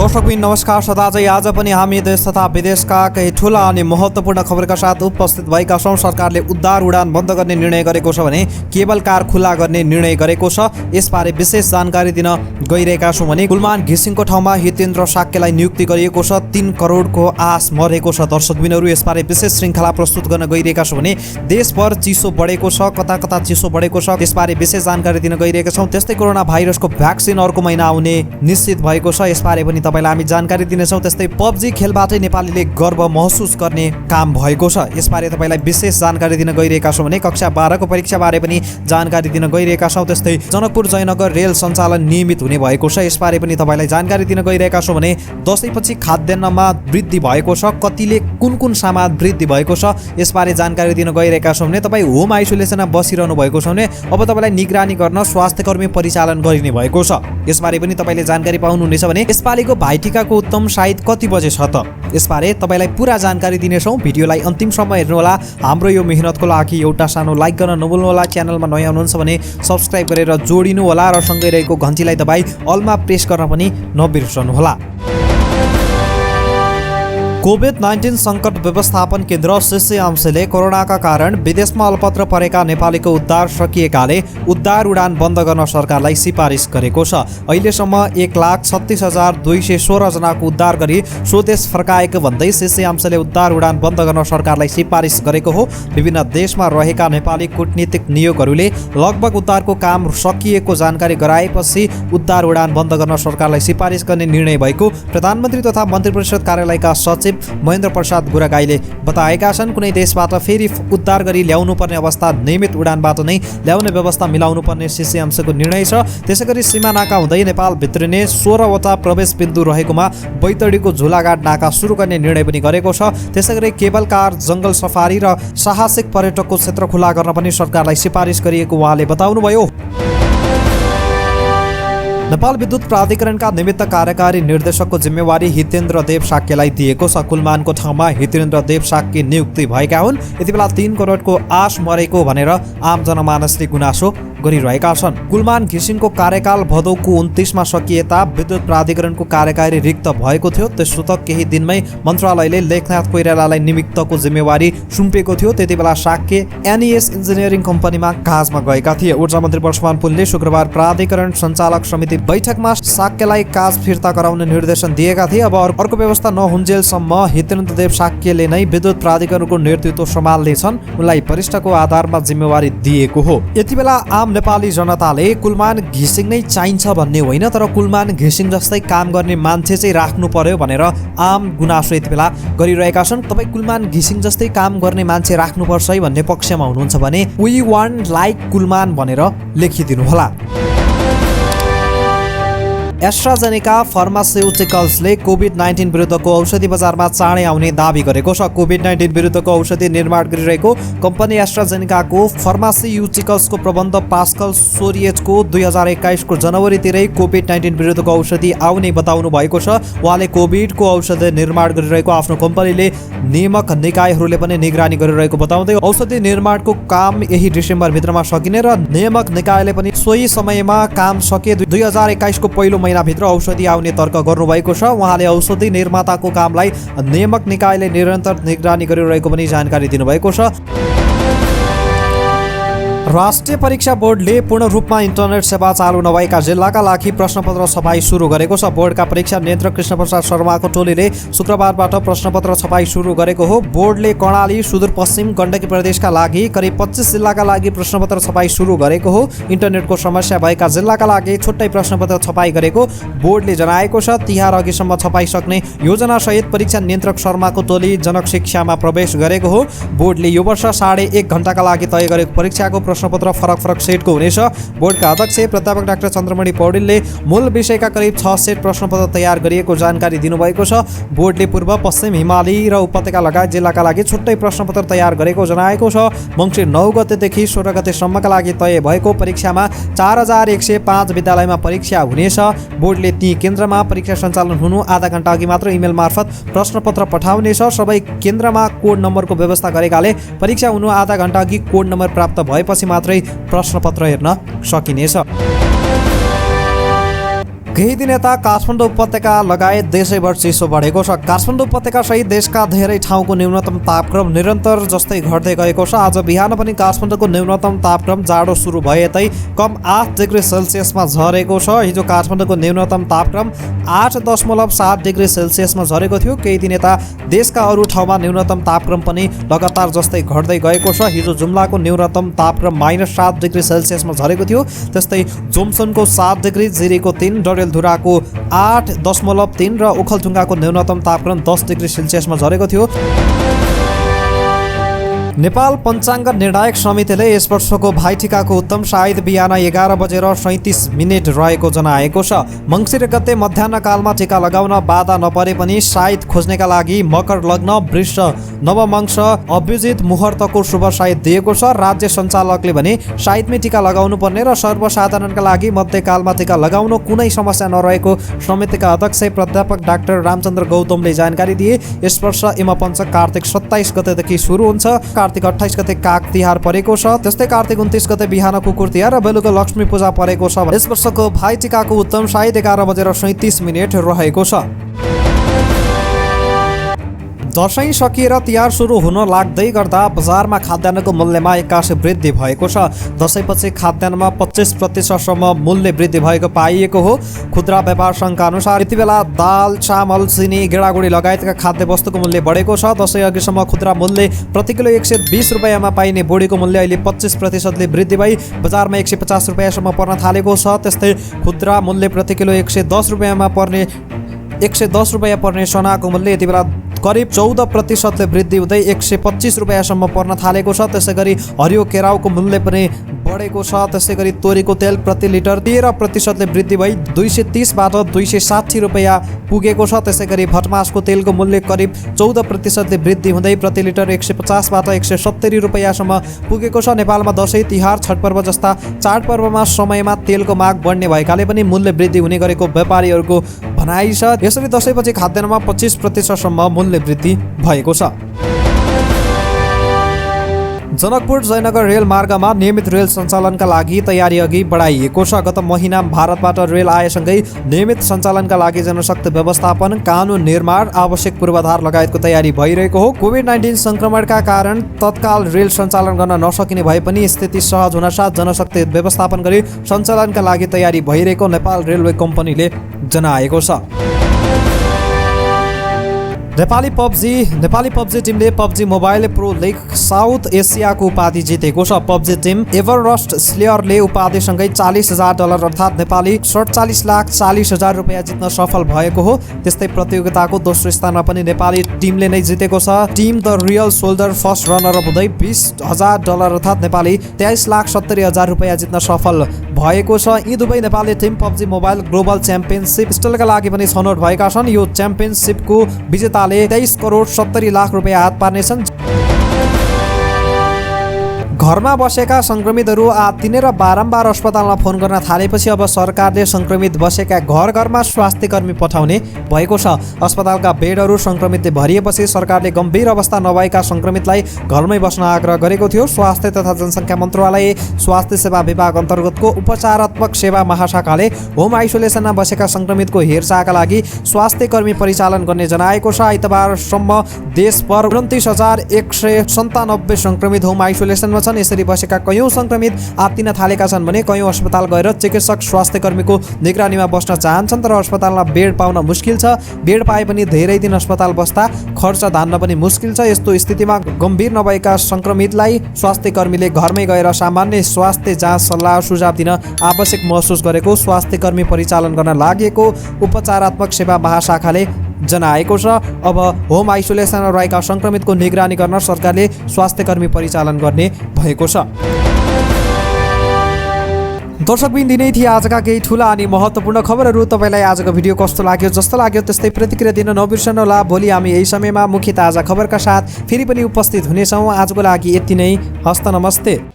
दर्शकबिन नमस्कार सदाझै आज पनि हामी देश तथा विदेशका केही ठूला अनि महत्त्वपूर्ण खबरका साथ उपस्थित भएका छौं। सरकारले उद्धार उडान बन्द गर्ने निर्णय गरेको छ भने केबल कार खुला गर्ने निर्णय गरेको छ। यसबारे विशेष जानकारी दिन गइरहेका छौं भने गुलमान घिसिङको ठाउँमा हितेन्द्र साक्यलाई नियुक्ति गरिएको छ। 3 करोडको आश मरेको छ। दर्शकबिनहरू यसबारे विशेष श्रृङ्खला प्रस्तुत गर्न गइरहेका छौं भने देशभर चिसो बढेको छ, कता कता चिसो बढेको छ, त्यसबारे विशेष जानकारी दिन गइरहेका छौं। त्यस्तै कोरोना भाइरसको भ्याक्सिन अर्को महिना आउने निश्चित भएको छ। यसबारे पनि तपाईलाई हामी जानकारी दिनेछौं। त्यस्तै पबजी खेलबाटै नेपालीले गर्व महसुस गर्ने काम भएको छ। यसबारे तपाईलाई विशेष जानकारी दिन गइरहेका छौं भने कक्षा 12 को परीक्षाबारे पनि जानकारी दिन गइरहेका छौं। त्यस्तै जनकपुर जयनगर रेल सञ्चालन नियमित हुने भएको छ। यसबारे पनि तपाईलाई जानकारी दिन गइरहेका छौं भने दशैंपछि खाद्यान्नमा वृद्धि भएको छ। कतिले कुन सामान वृद्धि भएको छ यसबारे जानकारी दिन गइरहेका छौं भने तपाई होम आइसोलेसनमा बसिरहनु भएको छ भने अब तपाईलाई निगरानी गर्न स्वास्थ्यकर्मी परिचालन गरिने भएको छ। यसबारे पनि तपाईले जानकारी पाउनुहुनेछ भने यसपालिको भाइटिकाको उत्तम सायद कति बजे छ त यसबारे तपाईलाई पूरा जानकारी दिनेछौं। भिडियोलाई अन्तिमसम्म हेर्नुहोला। हाम्रो यो मेहनतको लागि एउटा सानो लाइक गर्न नभुल्नु होला। च्यानलमा नयाँ हुनुहुन्छ भने सब्स्क्राइब गरेर जोडिनु होला र सँगै रहेको घण्टीलाई दबाई अलमा प्रेस गर्न पनि नबिर्सनु होला। कोभिड-19 सङ्कट व्यवस्थापन केन्द्र सिसिएमसीले कोरोनाका कारण विदेशमा अल्पत्र परेका नेपालीको उद्धार सकिएकाले उद्धार उडान बन्द गर्न सरकारलाई सिफारिस गरेको छ। अहिलेसम्म 1,36,216 जनाको उद्धार गरी स्वदेश फर्काएको भन्दै सिसिएमसीले उद्धार उडान बन्द गर्न सरकारलाई सिफारिस गरेको हो। विभिन्न देशमा रहेका नेपाली कूटनीतिक नियोगहरूले लगभग उद्धारको काम सकिएको जानकारी गराएपछि उद्धार उडान बन्द गर्न सरकारलाई सिफारिस गर्ने निर्णय भएको प्रधानमन्त्री तथा मन्त्रिपरिषद कार्यालयका सचिव महेन्द्र प्रसाद गुरागाईले बताएका छन्। कुनै देशबाट फेरि उद्धार गरी ल्याउनु पर्ने अवस्था नियमित उडानबाट नै ल्याउने व्यवस्था मिलाउनु पर्ने सिसिएमसीको निर्णय छ। त्यसैगरी सीमा नाका हुँदै नेपाल भित्रिने 16 वटा प्रवेश बिन्दु रहेकोमा बैतडीको झुलाघाट नाका सुरु गर्ने निर्णय पनि गरेको छ। त्यसैगरी केबल कार, जंगल सफारी र साहसिक पर्यटकको क्षेत्र खुला गर्न पनि सरकारलाई सिफारिस गरिएको उहाँले बताउनुभयो। नेपाल विद्युत प्राधिकरणका निमित्त कार्यकारी निर्देशकको जिम्मेवारी हितेन्द्र देव साक्यलाई दिएको छ। कुलमानको ठाउँमा हितेन्द्र देव साक्य नियुक्ति भएका हुन्। यतिबेला 3 करोडको आश मरेको भनेर आम जनमानसले गुनासो गरिरहेका छन्। कुलमान घिसिङको कार्यकाल भदौको 29 मा सकिएता विद्युत प्राधिकरणको कार्यकारी रिक्त भएको थियो। त्यसो त केही दिनमै मन्त्रालयले लेखनाथ कोइरालालाई निमित्तको जिम्मेवारी सुम्पेको थियो। त्यतिबेला साक्य एनईएस इन्जिनियरिङ कम्पनीमा काजमा गएका थिए। ऊर्जा मन्त्री परशुराम पुनले शुक्रबार प्राधिकरण सञ्चालक समिति बैठकमा साक्यलाई काज फिर्ता गराउने निर्देशन दिएका थिए। अब अर्को व्यवस्था नहुन्जेलसम्म हितेन्द्र देव साक्यले नै विद्युत प्राधिकरणको नेतृत्व सम्हाल्नेछन्। उनलाई वरिष्ठको आधारमा जिम्मेवारी दिएको हो। यतिबेला आम नेपाली जनताले कुलमान घिसिङ नै चाहिन्छ भन्ने होइन, तर कुलमान घिसिङ जस्तै काम गर्ने मान्छे चाहिँ राख्नु पर्यो भनेर आम गुनासो यतिबेला गरिरहेका छन्। तपाई कुलमान घिसिङ जस्तै काम गर्ने मान्छे राख्नुपर्छ है भन्ने पक्षमा हुनुहुन्छ भने वी वान्ट लाइक कुलमान भनेर लेखिदिनु होला। एस्ट्राजेनेका फार्मास्युटिकल्सले कोभिड-19 विरुद्धको औषधि बजारमा चाँडै आउने दाबी गरेको छ। कोभिड-19 विरुद्धको औषधि निर्माण गरिरहेको कम्पनी एस्ट्राजेनेकाको फार्मास्युटिकल्सको प्रबन्ध पास्कल सोरिएजको 2021 को जनवरीतिरै कोभिड-19 विरुद्धको औषधि आउने बताउनु भएको छ। उहाँले कोभिडको औषधि निर्माण गरिरहेको आफ्नो कम्पनीले नियामक निकायहरूले पनि निगरानी गरिरहेको बताउँदै औषधि निर्माणको काम यही डिसेम्बर भित्रमा सकिने र नियामक निकायले पनि सोही समयमा काम सके 2021 को पहिलो महिनाभित्र औषधि आउने तर्क गर्नुभएको छ। उहाँले औषधि निर्माताको कामलाई नियामक निकायले निरन्तर निगरानी गरिरहेको पनि जानकारी दिनुभएको छ। राष्ट्रिय परीक्षा बोर्डले पूर्ण रूपमा इन्टरनेट सेवा चालु नभएका जिल्लाका लागि प्रश्नपत्र छपाई सुरु गरेको छ। बोर्डका परीक्षा नियन्त्रक कृष्णप्रसाद शर्माको टोलीले शुक्रबारबाट प्रश्नपत्र छपाई सुरु गरेको हो। बोर्डले कर्णाली, सुदूरपश्चिम, गण्डकी प्रदेशका लागि करिब 25 जिल्लाका लागि प्रश्नपत्र छपाई सुरु गरेको हो। इन्टरनेटको समस्या भएका जिल्लाका लागि छुट्टै प्रश्नपत्र छपाई गरेको बोर्डले जनाएको छ। तिहार अघिसम्म छपाई सक्ने योजनासहित परीक्षा नियन्त्रक शर्माको टोली जनक शिक्षामा प्रवेश गरेको हो। बोर्डले यो वर्ष 1.5 घण्टाका लागि तय गरेको परीक्षाको प्रश्नपत्र फरक सेटको हुनेछ। बोर्डका अध्यक्ष प्राध्यापक डाक्टर चन्द्रमणि पौडेलले मूल विषयका करिब 6 सेट प्रश्नपत्र तयार गरिएको जानकारी दिनुभएको छ। बोर्डले पूर्व, पश्चिम, हिमाली र उपत्यका लगायत जिल्लाका लागि छुट्टै प्रश्नपत्र तयार गरेको जनाएको छ। मङ्सिर 9 गतेदेखि 16 गतेसम्मका लागि तय भएको परीक्षामा 4105 विद्यालयमा परीक्षा हुनेछ। बोर्डले ती केन्द्रमा परीक्षा सञ्चालन हुनु आधा घण्टा अघि मात्र इमेल मार्फत प्रश्नपत्र पठाउनेछ। सबै केन्द्रमा कोड नम्बरको व्यवस्था गरेकाले परीक्षा हुनु आधा घण्टा अघि कोड नम्बर प्राप्त भएपछि मात्रै प्रश्नपत्र हेर्न सकिनेछ। केही दिन यता काठमाडौँ उपत्यका लगायत देशैभर चिसो बढेको छ। काठमाडौँ उपत्यका सहित देशका धेरै ठाउँको न्यूनतम तापक्रम निरन्तर जस्तै घट्दै गएको छ। आज बिहान पनि काठमाडौँको न्यूनतम तापक्रम जाडो सुरु भए यतै कम 8 डिग्री सेल्सियसमा झरेको छ। हिजो काठमाडौँको न्यूनतम तापक्रम 8.7 डिग्री सेल्सियसमा झरेको थियो। केही दिन यता देशका अरू ठाउँमा न्यूनतम तापक्रम पनि लगातार जस्तै घट्दै गएको छ। हिजो जुम्लाको न्यूनतम तापक्रम -7 डिग्री सेल्सियसमा झरेको थियो। त्यस्तै जोमसोनको 7 डिग्री, जिरीको 3, डडेलधुराको 8.3 र ओखलढुङ्गाको न्यूनतम तापक्रम 10 डिग्री सेल्सियसमा झरेको थियो। नेपाल पञ्चाङ्ग निर्णायक समितिले यस वर्षको भाइटिकाको उत्तम सायद बिहान 11:37 रहेको जनाएको छ। मङ्सिर गते मध्याह्नकालमा टिका लगाउन बाधा नपरे पनि सायद खोज्नेका लागि मकर लग्न, वृष नवमंश, अभिजित मुहूर्तको शुभ सायद दिएको छ। राज्य सञ्चालकले भने सायदमै टिका लगाउनु पर्ने र सर्वसाधारणका लागि मध्यकालमा टिका लगाउन कुनै समस्या नरहेको समितिका अध्यक्ष प्राध्यापक डाक्टर रामचन्द्र गौतमले जानकारी दिए। यस वर्ष यमपञ्चक कार्तिक 27 गतेदेखि सुरु हुन्छ। कार्तिक 28 गते काग तिहार परेको छ। त्यस्तै कार्तिक 29 गते बिहान कुकुर तिहार र बेलुका लक्ष्मी पूजा परेको छ। यस वर्षको भाइटिकाको उत्तम सायद 11:37 रहेको छ। दशैं सकिएर तिहार सुरु हुन लाग्दै गर्दा बजारमा खाद्यान्नको मूल्यमा 81 वृद्धि भएको छ। दशैंपछि खाद्यान्नमा 25% मूल्य वृद्धि भएको पाइएको हो। खुद्रा व्यापार सङ्घका अनुसार यति बेला दाल, चामल, चिनी, गेडागुडी लगायतका खाद्य वस्तुको मूल्य बढेको छ। दशैं अघिसम्म खुद्रा मूल्य प्रति किलो 120 रुपियाँमा पाइने बोडीको मूल्य अहिले 25% वृद्धि भई बजारमा 150 रुपियाँसम्म पर्न थालेको छ। त्यस्तै खुद्रा मूल्य प्रति किलो 110 रुपियाँ पर्ने चनाको मूल्य यति बेला करिब 14% वृद्धि हुँदै 125 रुपियाँसम्म पर्न थालेको छ। त्यसै गरी हरियो केराउको मूल्य पनि बढेको छ। त्यसै गरी तोरीको तेल प्रति लिटर 13% वृद्धि भई 230बाट 260 रुपियाँ पुगेको छ। त्यसै गरी भटमासको तेलको मूल्य करिब 14% वृद्धि हुँदै प्रति लिटर 150बाट 170 रुपियाँसम्म पुगेको छ। नेपालमा दशैं, तिहार, छठ पर्व जस्ता चाडपर्वमा समयमा तेलको माग बढ्ने भएकाले पनि मूल्य वृद्धि हुने गरेको व्यापारीहरूको भनाइ छ। यसरी दशैंपछि खाद्यान्नमा 25%सम्म मूल्य वृद्धि भएको छ। जनकपुर जयनगर रेल मार्गमा नियमित रेल सञ्चालनका लागि तयारी अघि बढाइएको छ। गत महिना भारतबाट रेल आएसँगै नियमित सञ्चालनका लागि जनशक्ति व्यवस्थापन, कानुन निर्माण, आवश्यक पूर्वाधार लगायतको तयारी भइरहेको हो। कोभिड-19 संक्रमणका कारण तत्काल रेल सञ्चालन गर्न नसकिने भए पनि स्थिति सहज हुनसाथ जनशक्ति व्यवस्थापन गरी सञ्चालनका लागि तयारी भइरहेको नेपाल रेलवे कम्पनीले जनाएको छ। नेपाली पब्जी टिमले PUBG mobile pro league south एसियाको उपाधि जितेको छ। पब्जी टिम एभररस्ट स्लेयरले उपाधिसँगै $40,000 अर्थात् नेपाली 47,40,000 रुपियाँ जित्न सफल भएको हो। त्यस्तै प्रतियोगिताको दोस्रो स्थानमा पनि नेपाली टिमले नै जितेको छ। Team the real soldier first runner up हुँदै $20,000 अर्थात् नेपाली 23,70,000 रुपियाँ जित्न सफल भएको छ। यी दुवै Nepali team PUBG mobile global championship स्टलका लागि पनि छनौट भएका छन्। यो च्याम्पियनसिपको विजेता 23,70,00,000 रुपियाँ हात पार्नेछन्। घरमा बसेका संक्रमितहरू आत्तिने र बारम्बार अस्पतालमा फोन गर्न थालेपछि अब सरकारले संक्रमित बसेका घर घरमा स्वास्थ्य कर्मी पठाउने भएको छ। अस्पतालका बेडहरू संक्रमितले भरिएपछि सरकारले गम्भीर अवस्था नभएका संक्रमितलाई घरमै बस्न आग्रह गरेको थियो। स्वास्थ्य तथा जनसङ्ख्या मन्त्रालय स्वास्थ्य सेवा विभाग अन्तर्गतको उपचारात्मक सेवा महाशाखाले होम आइसोलेसनमा बसेका संक्रमितको हेरचाहका लागि स्वास्थ्य कर्मी परिचालन गर्ने जनाएको छ। आइतबारसम्म देशभर 29,197 संक्रमित होम आइसोलेसनमा छन्। यसरी बसेका कयौं संक्रमित आत्तिन थालेका छन् भने कयौं अस्पताल गएर चिकित्सक स्वास्थ्य कर्मीको निगरानीमा बस्न चाहन्छन्, तर अस्पतालमा बेड पाउन मुस्किल छ। बेड पाए पनि धेरै दिन अस्पताल बस्दा खर्च धान्न पनि मुस्किल छ। यस्तो स्थितिमा गम्भीर नभएका संक्रमितलाई स्वास्थ्य कर्मीले घरमै गएर सामान्य स्वास्थ्य जाँच सल्लाह सुझाव दिन आवश्यक महसुस गरेको स्वास्थ्य कर्मी परिचालन गर्न लागेको उपचारात्मक सेवा महाशाखाले जनाएको छ। अब होम आइसोलेसनमा रहेका संक्रमितको निगरानी गर्न सरकारले स्वास्थ्य कर्मी परिचालन गर्ने भएको छ। दर्शकबिन दिनै थिए आजका केही ठुला अनि महत्त्वपूर्ण खबरहरू। तपाईँलाई आजको भिडियो कस्तो लाग्यो? जस्तो लाग्यो त्यस्तै प्रतिक्रिया दिन नबिर्सनुहोला। भोलि हामी यही समयमा मुख्य ताजा खबरका साथ फेरि पनि उपस्थित हुनेछौँ। आजको लागि यति नै। हस्त नमस्ते।